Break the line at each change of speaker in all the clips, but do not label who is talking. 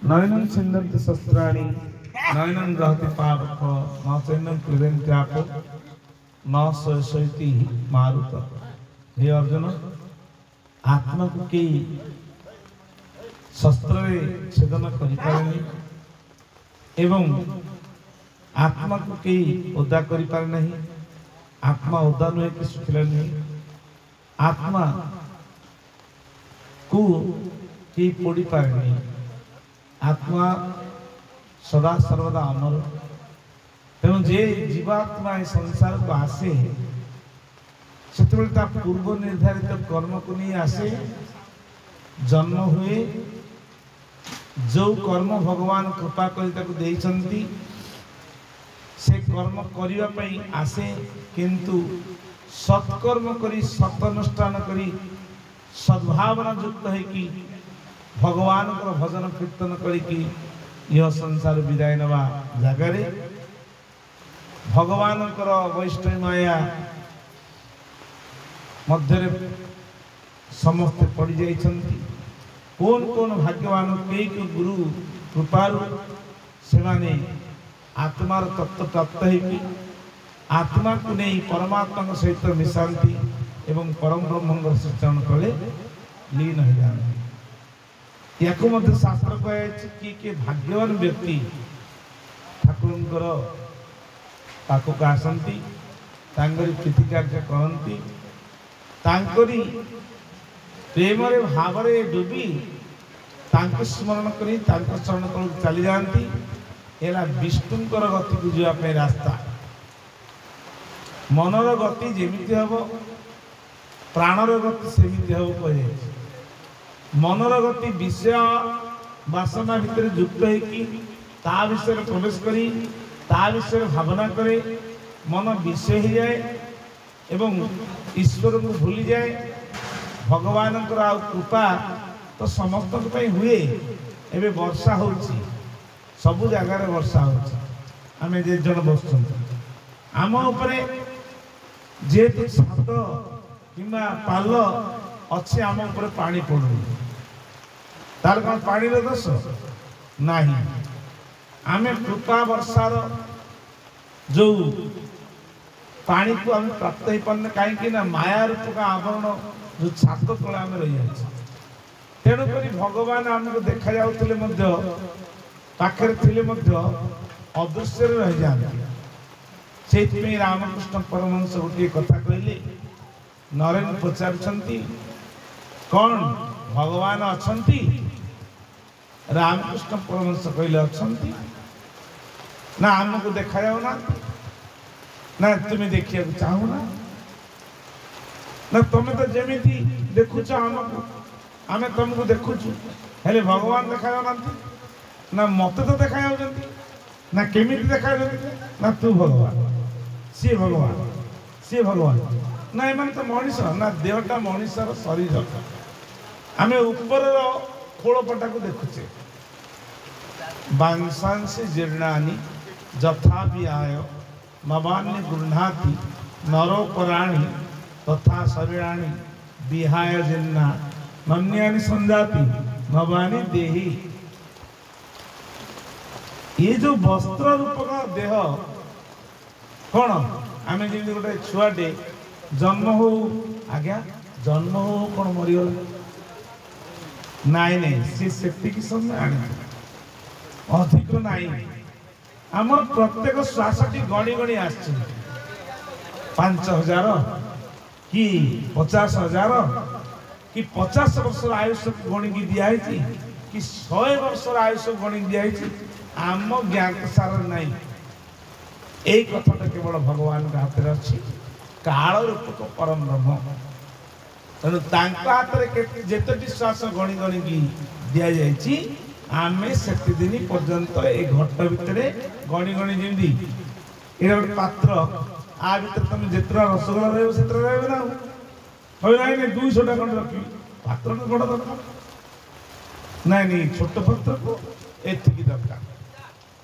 नयनं छिन्दन्ति शस्त्राणि नयनं दहति पावक न चैनं क्रीडन्ति आपो न शोषयति मारुत। हे अर्जुन, आत्मा को कई शस्त्र छेदन करें एवं आत्मा को कई ओदा कर नहीं। आत्मा ओदा नुहे कि सुखिला नुहे। आत्मा को कई पोड़ी पारे नहीं। आत्मा सदा सर्वदा अमर। तेणु जे जीवात्मा संसार को आसे से पूर्व निर्धारित कर्म को नहीं आसे, जन्म हुए, जो कर्म भगवान कृपा कर से कर्म करने आसे, किंतु सत्कर्म करी सत्नुष्ठान करी सद्भावना युक्त है कि भगवान को भजन कीर्तन करी यह संसार विदाय नवा जगार भगवान वैष्णव माया मध्य समस्ते पड़ जाइछन्ति। कौन कौन भाग्यवान कई गुरु कृपारु से माने आत्मार तत्व प्राप्त है आत्मा को नहीं परमात्मा सहित मिशांति एवं परम ब्रह्म चरण तले लीन हो जाती। या शास्त्र कहे कि भाग्यवान व्यक्ति ठाकुर पाखक आसती प्रीति कार्य करती प्रेम भाव डुबी स्मरण कर चरण तल चली जाती। विष्णुकर गति को जावाई रास्ता। मनर गति जेमिति हम प्राणर गति सेमिति हम कह। मनर गति विषय वासना भितर युक्त है विषय प्रवेश करी विषय भावना करे मन विषय हो जाए एवं ईश्वर को भूली जाए। भगवान कृपा तो समस्त हुए। एवं वर्षा हो सबु जगार वर्षा होमें जे जन बस आम जेहेतु छात कि पाल अच्छे आम पानी पड़ू तार कौन पानी दोष नहीं। आम कृपा वर्षार जो पानी को आम प्राप्त हो पारे कहीं माया रूप का आवरण जो छात तले आम रही जाए। तेणुक भगवान आमको देखा जाते पाखे अदृश्य रही जाती। से रामकृष्ण परमहंस गोटे कथा कहले नरेन पचारुछंती कौन भगवान अछंती? रामकृष्ण परमहंस कहले अछंती ना आमको देखा जाऊना ना तुम्हें देखिया चाहूना ना तुम तो जमीती देखुच आमको आम तुमको देखुचु हेले भगवान देखा जाऊना ना मत तो देखा जाऊँ ना केमिति देखा ना तू भगवान सी भगवान ना एम तो मनीष ना देहटा मनीषर शरीर आम ऊपर खोलपटा को देखुचे। बांशांसी जीर्णानि यथा विहाय नवान्य गृह्णाति नरोपराणि तथा शरीराणि विहाय जीर्णा नन्यानि संजाति नवानि देहि। ये जो वस्त्र रूप का देह कौन आम जमी गोटे छुआटे जन्म हो आज्ञा जन्म हो कौन मरीगल नाई नहीं सी से समय आने अधिक नाई आम प्रत्येक श्वासटी गणी गणी आस 5,000 कि 50,000 कि 50 वर्ष आयुष गणी की दिखाई कि 100 वर्ष आयुष गणी दिखाई आम ज्ञान सार नहीं। यही कथा केवल भगवान का हाथ में अच्छी काल रूपक परम ब्रह्म। तेणु हाथ में जिते श्वास गणी गणी की दि जाए आम से दिन पर्यंत ये घट भितर गणी गणी जमी ये गोटे पात्र आ भर तुम जितना रसगोला रही ना नहीं 200टा खंड रखी पात्र तो बड़ दरकार नहीं छोट पात्र को एति दरकार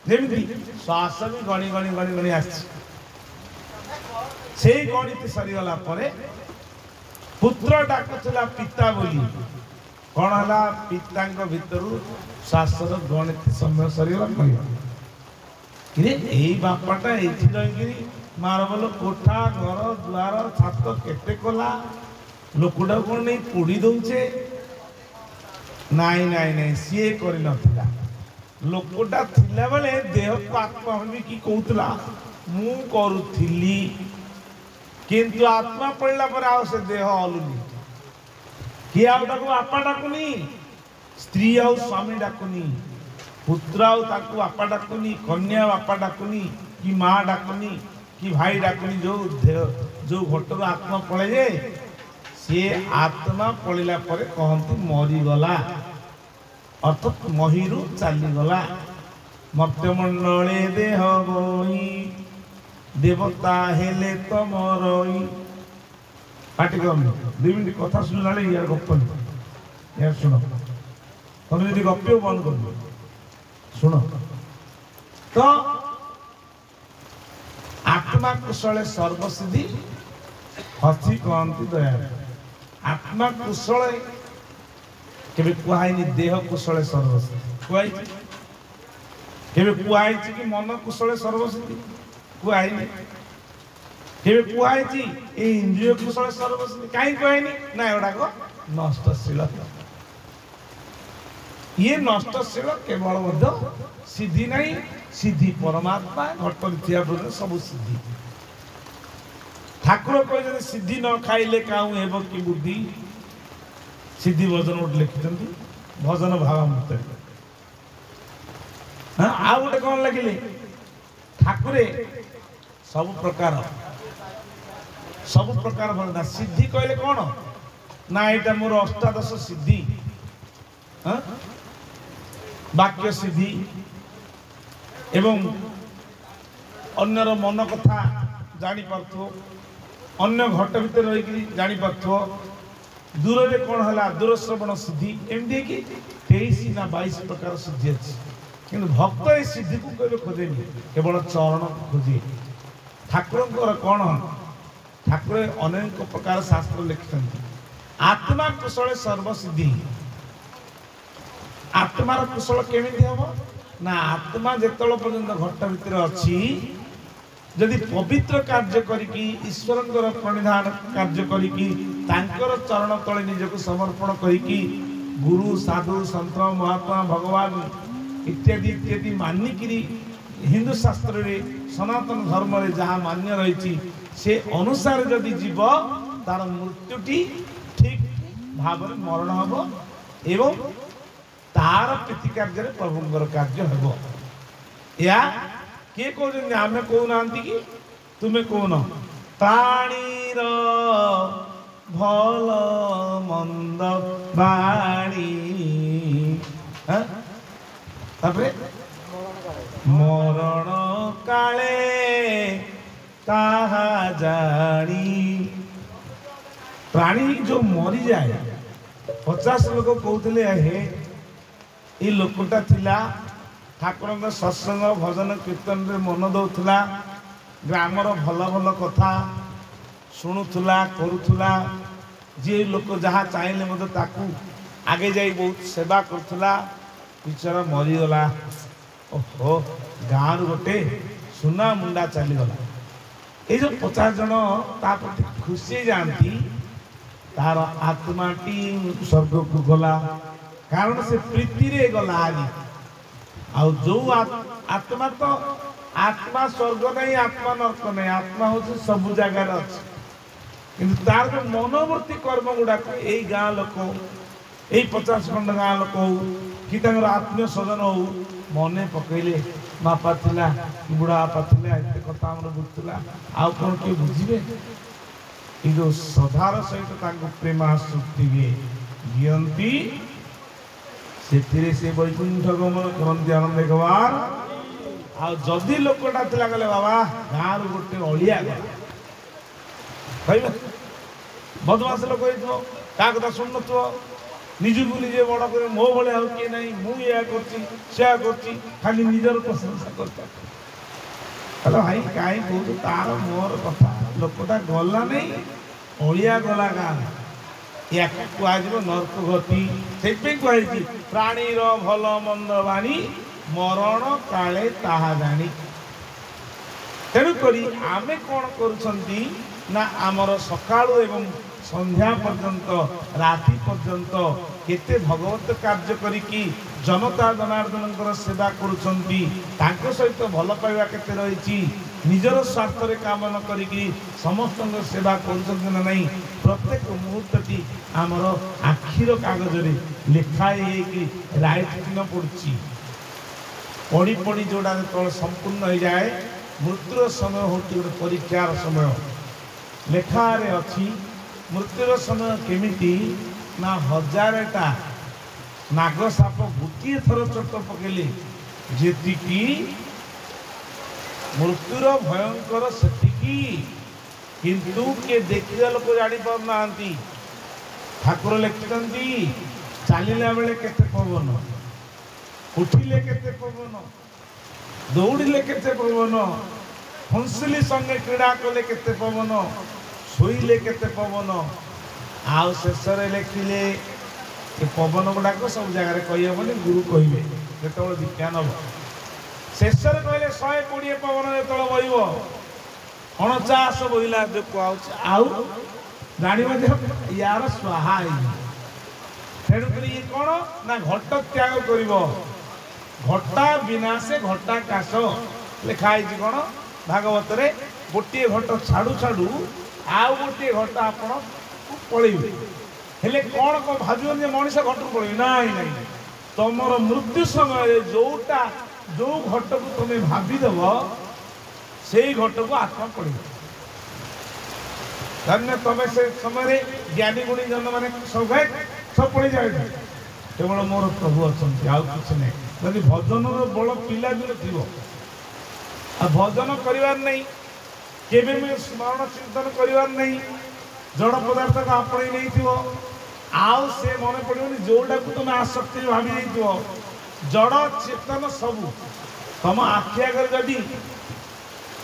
जमी श्वास भी गणी गणी गणी गणी से गणित सरीगला पुत्र डाकुला पिता बोली कौन है पिता भितर श्वासर गणित समय सरीगला यही बापाटा ये रही मार्बल कोठा घर द्वार छात केते कला लोकटा कौन नहीं पोड़ी दौचे नाई नाई नाई सी कर लोकटा थिला बेले देह को आत्मा भावी कि कहूला मु करुली किंतु आत्मा पड़ला पर आओ से देह हलुनी किए आउ बापा डाकुनी स्त्री आउ स्वामी डाकुनी पुत्र आउ बापा डाकुनी कन्या बापा डाकुनी कि माँ डाकुनी कि भाई डाकुनी जो घटर आत्मा पड़े जे सी आत्मा पड़ला पर कहती मरीगला अर्थात महीरू चलीगला मर्त्यमंडले देह गई देवता हेले तमरई पाटी कर 2 मिनट कथा सुनला यार गप यार सुनो तुम यदि गप्य बंद कर सुनो तो आत्मा कुशले सर्वसिद्धि हसी कहती दया आत्मा कुशल केबे कुहाई देह कुशले सर्वसिद्धि कुहाई केबे कुहाई कि मन कुशले सर्वसिद्धि कुहाई केबे कुहाई इंद्रिय कुशल सर्वसिद्धि कहीं कुहाई ना एगुड़ा नष्टशील ये नष्टशील केवल सिद्धि नहीं सिद्धि परमात्मा घटन थिया सब सिद्धि ठाकुर कह सिद्धि न खाइले काऊ हेब कि बुद्धि सिद्धि भजन गोटे लिखिं भजन भावामृत आ गोटे कौन लगे ठाकुरे सब प्रकार भजना सिद्धि कहले कौन ना यहाँ मोर अष्टादश सिद्धि वाक्य सिद्धि एवं अन्यर मन कथा जानी पार्थो अन्य घट भीतर रही जानी पार्थो दूर में कौन है दूरश्रवण सिद्धि एमती कि 23 ना 22 प्रकार सिद्धि अच्छी कि भक्त ये सिद्धि को कभी खोजेनि केवल चरण को खोजे ठाकुर कौन ठाकुर अनेक प्रकार शास्त्र लिखिं आत्मा कुशल सर्वसिद्धि आत्मार कुशल केमिति हम ना आत्मा जेतल पर्यंत घट भीतर अच्छी जदि पवित्र कार्य करिकी ईश्वर प्रणिधान कार्य करिकी तांकर चरण तले निजक समर्पण करिकी गुरु साधु संत महात्मा भगवान इत्यादि इत्यादि मानिकी हिंदू शास्त्र रे सनातन धर्म रे जहाँ मान्य रही से अनुसार जदि जीव तार मृत्युटी ठीक भाव मरण हम एवं तार प्रीति कार्य प्रभुंर कार्य हम या किए कहते आम कहना कि तुम्हें कौन प्राणीर भल मंद बाणी मरण काले कहा जानी प्राणी जो मरी जाए 50 लोग कहते हे ये लोकटा थिला ठाकुर सत्संग भजन कीर्तन रे मन दौला ग्रामर भल भल कथा शुणुला करुला जी लोक जहाँ चाहिए मत ताकू आगे जाई बहुत सेवा करुला बिचारा मरीगला ओहो गाँव गोटे सुना मुंडा चलीगला ये जो 50 जन प्रति खुशी जाती तार आत्माटी स्वर्ग को गला कारण से प्रीति रे गला आदि आ जो आत्मा तो आत्मा स्वर्ग नहीं आत्मा नर्क नहीं आत्मा हूँ सब जगार अच्छे कि तार जो मनोवर्ती कर्म गुड़ाक यही गाँ लोक यही 50 खंड गाँ लोक हो कि आत्मीय स्वजन हो मन पकईले बापा थिला कि बुढ़ा बापा थिला एत कथा बुझुला आउ कौन किए बुझे कि जो श्रद्धार सहित प्रेमा सुक्ति दियंती से वैकुंठ गमन करती आनंद गवार आदि लोकटा थिला कहले बाबा गाँव गोटे अलिया गला बदमाश लोक क्या कथा शुणु नुव निजक निजे बड़ कर मो भाया किए ना मुझे कर खाली निजर प्रशंसा कर भाई कहीं कह तार मोर कथा लोकटा गला नहीं अलिया गला गाँव या कुआजिबो नरक गति सेपे कहैछि प्राणीर भल मंद बाणी मरण काले ताहा जानी। तेणु करी आमे कौन करुछंती ना आमर सकाळु एवं संध्या पर्यंत राति पर्यंत केते भगवत कार्य करिकी जनता जनार्दन सेवा करुछंती तांको सहित भल पाइबा केते रहिछि निजर स्वार्थ रे काम न करिकी समस्त सेवा करुछंती ना नहीं। प्रत्येक मुहूर्तटी आमर आखिर कागज रे लिखाई कि राइट दिन पड़ुछि पढ़ी पढ़ी जोड़ा जो संपूर्ण हो जाए मृत्युर समय होती गोटे परीक्षार समय लेखारे अच्छी मृत्युर समय केमिति ना हजारटा नाग साप गोटे थर चोट पकेले जेतिकी मृत्युर भयंकर सेतिकी किंतु के देखिया लोक जानी पार नांती। ठाकुर लिखिछंती चलिला बेले केते पवन उठिले केते पवन दौड़िले केते पवन हंसली संगे क्रीड़ा कले केते पवन शोइले केते पवन आउ शेष लिखिले पवन गुड़ाक सब जगह कहीहबनी गुरु कहे जो दीक्षा नब शेष कहले 120 पवन जो बहब 49 बहिला जो कह आउ जान यार स्वाहा तेणुक ये कौन ना घट त्याग कर घटा विनाशे घटा काश लिखाई कौन भागवत रे गोटे घट छाड़ू छाड़ू आउ गोटे घट आप पलैबे हेले कौन कौन भाजन मनीष घटू पलैबे ना तुमर मृत्यु समय जोटा जो घट को तुम्हें भावीदेव से घट को आत्मा पड़े धन्य तुम्हें से समय ज्ञानी गुणी जन मैंने सब पड़ जाए केवल मोर प्रभु अच्छा आउ कि नहीं जदि भजन बल पिला दिन थी भजन करार नहीं केवे भी स्मरण चिंतन करार नहीं जड़ पदार्थ को आपणे नहीं थी आउ से मन पड़ोनी जोटा को तुम आसक्ति भावी नहीं जड़ चेतन सबू तुम आखि आगे जदि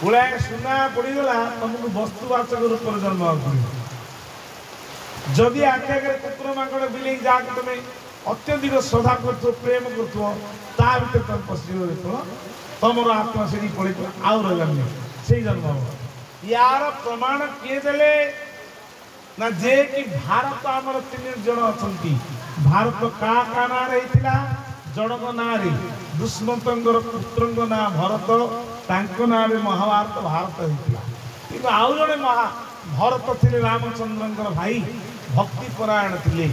गुड़ाए सुना पड़गला तुमको वस्तुवाचक रूप में जन्म पड़े जदि आखि आगे कुकुर माकड़ बिले जहाँ तुम अत्यधिक श्रद्धा कर प्रेम कर तुम पशु तुम आत्मा से पड़े आउ रही से जन्म यार प्रमाण किए देले ना जे कि भारत आमर 3 जन अच्छा भारत का ना जनक ना दुष्मंत पुत्र ना भरत तांको ना महाभारत भारत होता कि आउ जड़े महा भरत थे रामचंद्र भाई भक्तिपरायण थे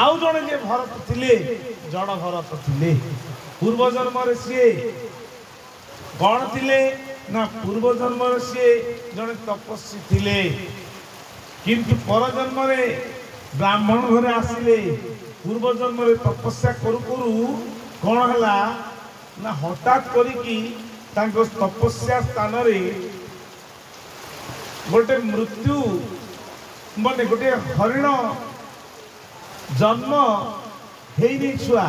आउ जड़े जे भरत थे जड़ भरत थे पूर्वजन्म सी कौन थे ना पूर्वजन्म सी जड़े तपस्वी थे किंतु परजन्म ब्राह्मण घरे आसिले पूर्वजन्म तपस्या करू करू कौन है ना हठात करिकी तपस्या स्थान गोटे मृत्यु माने गोटे हरिण जन्म है छुआ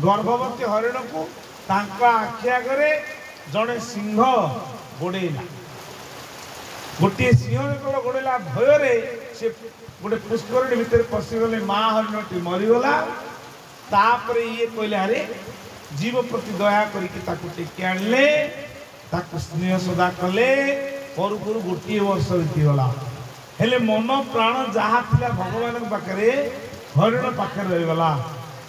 गर्भवती हरिण को आखि आगे जड़े सिंह गोड़ेला गोटे सिंह जो गोड़ेला भयर से गोटे पुष्करणी भितर पशिगले माँ हरिणटी मरीगला तापर ये कहले अरे जीव प्रति दया करके टेकी आणले स्नेह सदा कले करू करू गोटे वर्ष बीतीगला हेले मन प्राण जहाँ थिला भगवान पाखे हरिण पाखे रहीगला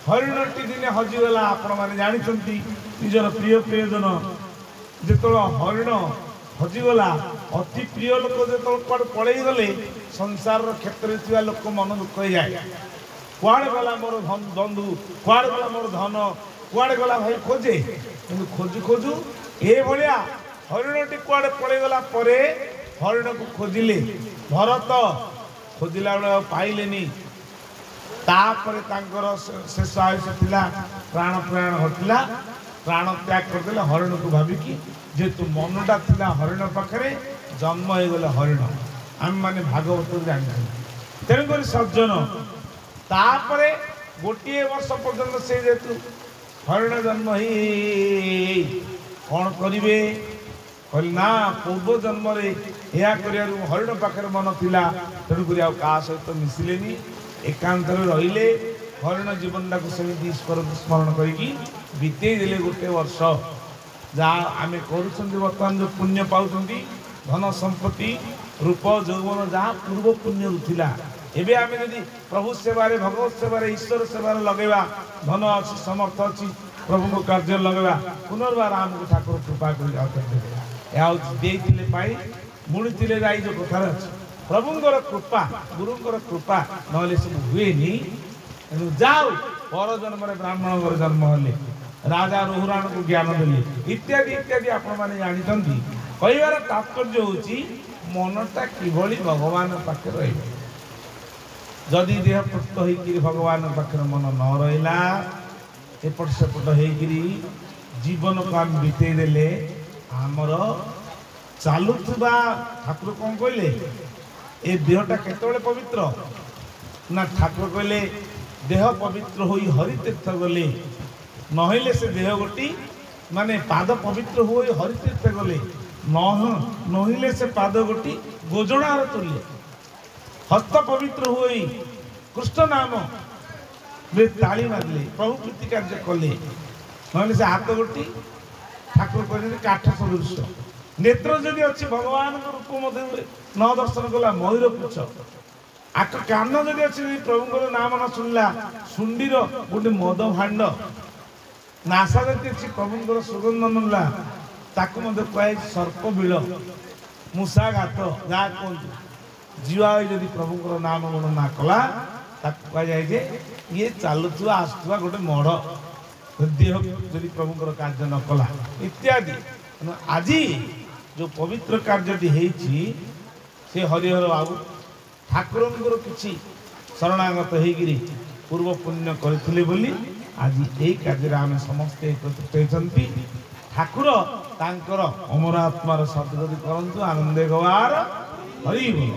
हरिणटी दिने हजिगला आपण मैंने जानते निजर प्रिय प्रियजन जो हरिण हजिगला अति प्रिय लोक जो पड़े गले संसार क्षेत्र में लोक मन दुख हो जाए कुआड़े गला मोर बंधु कुआड़े गला मोर धन कुआड़े गला भाई खोजे कि खोजु खोजु ये भाया हरिणटी कुआड़े पड़ेगला हरिण को खोजिले भरत खोजिला बेले पाइलेनी तापर शेष आयुष थिला प्राण प्राण घटला प्राण त्याग करदे हरिण को भाविकी जेतु मनटा थिला हरिण पाखे जन्म हो गले हरिण आम माने भागवत जान तेणुक सज्जन तापर गोटे वर्ष पर्यंत से जेतु हरिण जन्म ही कौन करिवे कहले ना पूर्व जन्म या हरिण पाखे मन थिला तेणुक क्या सहित मिसिलेनी एकांतर रहिले हरिण जीवनटा को सेमती ईश्वर को स्मरण करके बीते देले गोटे वर्ष जहाँ आम बर्तमान जो पुण्य पाँच धन संपत्ति रूप यौवन जहाँ पूर्व पुण्य रुला एवं आम जदि प्रभु सेवारे भगवत सेवारे ईश्वर सेवार लगेगा धन अच्छी समर्थ अच्छी प्रभु को कार्य लगेगा पुनर्बार आमको ठाकुर कृपा कर पाई मुड़ी जो कथार अच्छे प्रभुंर कृपा गुरुंर कृपा ना सब हुए जाओ पर जन्म ब्राह्मण जन्म हेले राजा रोहुराण को ज्ञान देले इत्यादि इत्यादि आपण मैंने जानते कहबार तात्पर्य हूँ मनटा किभली भगवान पाखे रही जदि देह प्रस्त हो भगवान पाखे मन न रहा एपट सेपट होकरी जीवन को आम बीते देले आमर चलुवा ठाकुर कौन कहले ए देहटा केतबेले पवित्र ना ठाकुर कहले देह पवित्र हो हरितीर्थ गले नहले से देह गोटी माने पाद पवित्र हो हरितीर्थ गले नहले से पाद गोटी गोजणार तुल्य हस्त पवित्र हो कृष्ण नाम ताली मारले प्रभु प्रीति कार्य कले नहले से हाथ गोटी ठाकुर कहते काठ सदृश नेत्र जदि अच्छी भगवान रूप मध्य न दर्शन कला मयूर पुछ आक कान जदि अच्छी प्रभुंर नाम न शुणला शुंडीर गोटे मद भांड नासा जदि अच्छी प्रभुंर सुगंध नला ताकू कहे सर्प बिल मूषाघात जहाँ कहते जीवा जदि प्रभुंर नाम गुण ना कला कह जाए ये चलुवा आसुवा गोटे मढ़ देह जदि प्रभुंर कार्य न कला इत्यादि आज जो पवित्र कार्यटी होती से हरिहर बाबू ठाकुर किसी शरणागत होगी पूर्व पुण्य करथिले बोली आज यही कार्य आम समस्ते एकत्रित होती ठाकुर तांकर अमर आत्मार सदगति करंतु आनंदे गवार हरि बोल।